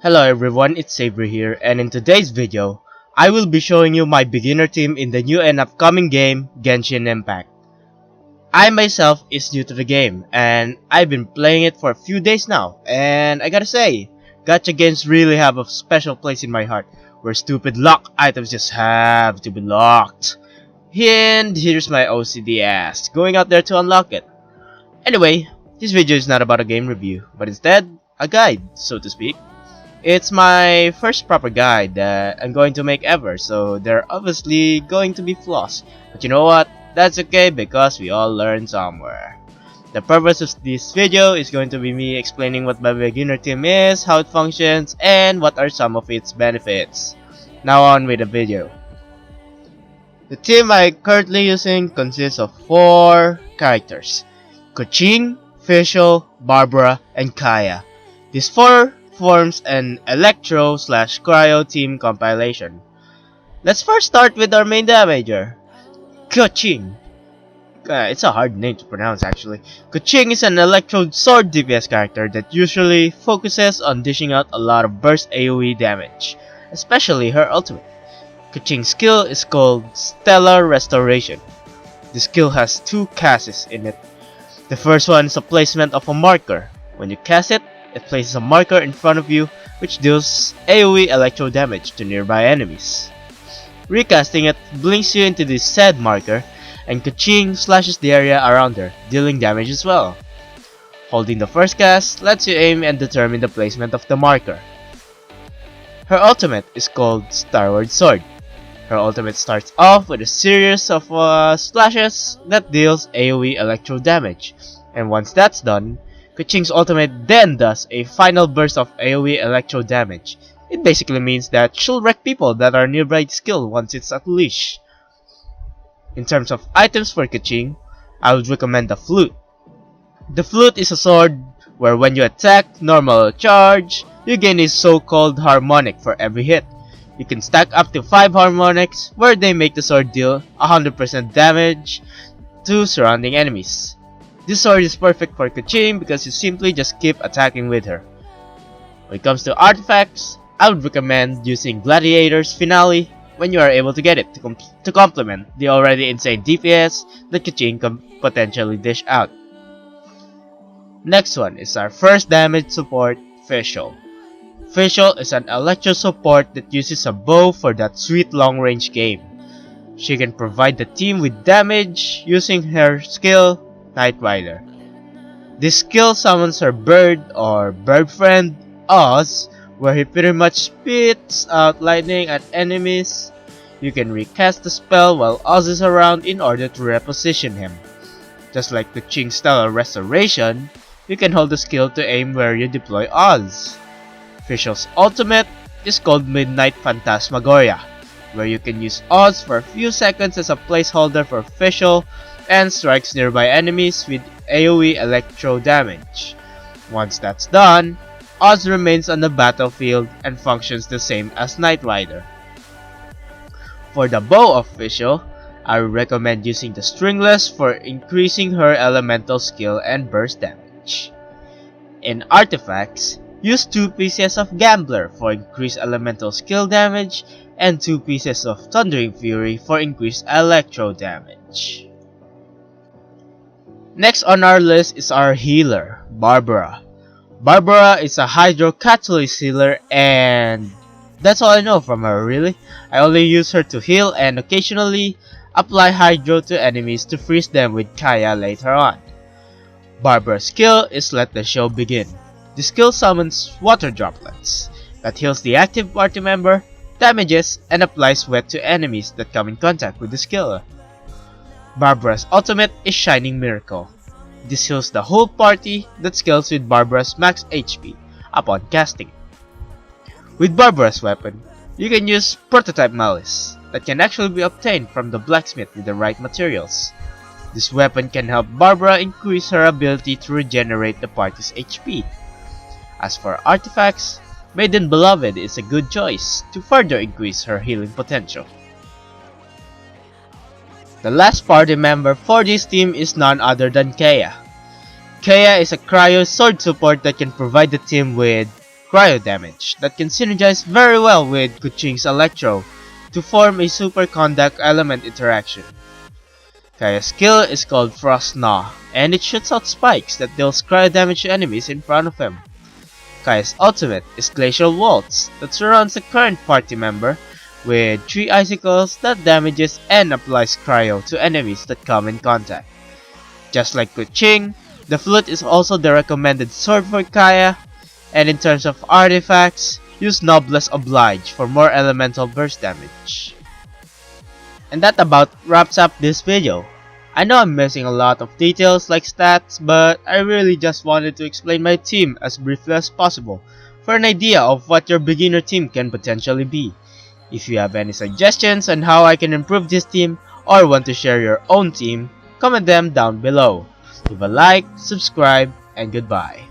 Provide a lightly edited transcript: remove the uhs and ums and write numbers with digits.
Hello everyone, it's Saber here, and in today's video, I will be showing you my beginner team in the new and upcoming game, Genshin Impact. I myself is new to the game, and I've been playing it for a few days now, and I gotta say, gacha games really have a special place in my heart, where stupid lock items just have to be locked. And here's my OCD ass, going out there to unlock it. Anyway, this video is not about a game review, but instead, a guide, so to speak. It's my first proper guide that I'm going to make ever, so there are obviously going to be flaws. But you know what? That's okay because we all learn somewhere. The purpose of this video is going to be me explaining what my beginner team is, how it functions, and what are some of its benefits. Now on with the video. The team I'm currently using consists of 4 characters: Keqing, Fischl, Barbara, and Kaeya. These 4 forms an Electro/Cryo team compilation. Let's first start with our main damager, Keqing. It's a hard name to pronounce actually. Keqing is an Electro Sword DPS character that usually focuses on dishing out a lot of burst AoE damage, especially her ultimate. Keqing's skill is called Stellar Restoration. The skill has 2 casts in it. The first one is a placement of a marker. When you cast it, it places a marker in front of you which deals AoE electro damage to nearby enemies. Recasting it blinks you into this said marker, and Keqing slashes the area around her, dealing damage as well. Holding the first cast lets you aim and determine the placement of the marker. Her ultimate is called Starward Sword. Her ultimate starts off with a series of slashes that deals AoE electro damage, and once that's done, Keqing's ultimate then does a final burst of AoE electro damage. It basically means that she'll wreck people that are nearby the skill once it's at leash. In terms of items for Keqing, I would recommend the flute. The flute is a sword where when you attack, normal or charge, you gain a so-called harmonic for every hit. You can stack up to 5 harmonics where they make the sword deal 100% damage to surrounding enemies. This sword is perfect for Keqing because you simply just keep attacking with her. When it comes to artifacts, I would recommend using Gladiator's Finale when you are able to get it to complement the already insane DPS that Keqing can potentially dish out. Next one is our first damage support, Fischl. Fischl is an electro support that uses a bow for that sweet long range game. She can provide the team with damage using her skill, Night Rider. This skill summons her bird or bird friend, Oz, where he pretty much spits out lightning at enemies. You can recast the spell while Oz is around in order to reposition him. Just like the Keqing Stellar Restoration, you can hold the skill to aim where you deploy Oz. Fischl's ultimate is called Midnight Phantasmagoria, where you can use Oz for a few seconds as a placeholder for Fischl and strikes nearby enemies with AoE electro damage. Once that's done, Oz remains on the battlefield and functions the same as Night Rider. For the bow of Fischl, I would recommend using the Stringless for increasing her elemental skill and burst damage. In artifacts, use 2 pieces of Gambler for increased elemental skill damage and 2 pieces of Thundering Fury for increased electro damage. Next on our list is our healer, Barbara. Barbara is a Hydro Catalyst healer, and that's all I know from her really. I only use her to heal and occasionally apply Hydro to enemies to freeze them with Kaeya later on. Barbara's skill is Let the Show Begin. The skill summons water droplets that heals the active party member, damages, and applies wet to enemies that come in contact with the skill. Barbara's ultimate is Shining Miracle. This heals the whole party that scales with Barbara's max HP upon casting. With Barbara's weapon, you can use Prototype Malice that can actually be obtained from the blacksmith with the right materials. This weapon can help Barbara increase her ability to regenerate the party's HP. As for artifacts, Maiden Beloved is a good choice to further increase her healing potential. The last party member for this team is none other than Kaeya. Kaeya is a cryo sword support that can provide the team with cryo damage that can synergize very well with Keqing's electro to form a superconduct element interaction. Kaeya's skill is called Frost Gnaw, and it shoots out spikes that deals cryo damage to enemies in front of him. Kaeya's ultimate is Glacial Waltz that surrounds the current party member with 3 icicles that damages and applies cryo to enemies that come in contact. Just like Keqing, the flute is also the recommended sword for Kaeya, and in terms of artifacts, use Noblesse Oblige for more elemental burst damage. And that about wraps up this video. I know I'm missing a lot of details like stats, but I really just wanted to explain my team as briefly as possible for an idea of what your beginner team can potentially be. If you have any suggestions on how I can improve this team or want to share your own team, comment them down below. Leave a like, subscribe, and goodbye.